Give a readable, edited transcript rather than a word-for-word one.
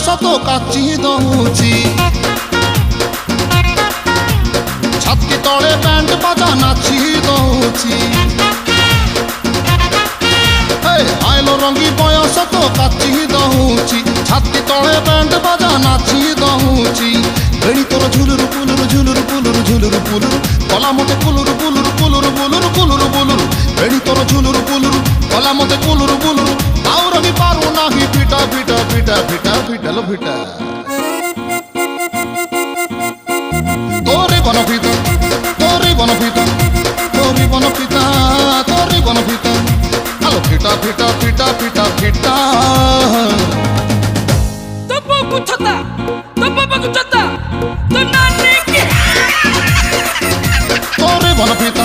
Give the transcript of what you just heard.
তো কাচি দউছি ছাতি তলে ব্যান্ড বাজা নাচি দউছি আইলো রঙ্গি বয়স তো কাচি দউছি ছাতি তলে ব্যান্ড বাজা নাচি দউছি বেড়ি তোর ঝুলুর পুলুর ঝুলুর পুলুর ঝুলুর পুলুর কলা মতে কুলুর পুলুর পুলুর বুলুর কুলুর বুলুর বেড়ি তোর ঝুলুর পুলুর কলা মতে কুলুর বুলুর তাও রবি পারু নাহি পিটা পিটা পিটা পিটা পিটালো পিটা তোরে বনপিতা তোরে বনপিতা তোরে বনপিতা তোরে বনপিতা আলো পিটা পিটা পিটা পিটা পিটা তো বাবু ছতা তো বাবু ছতা তো নানি কি তোরে বনপিতা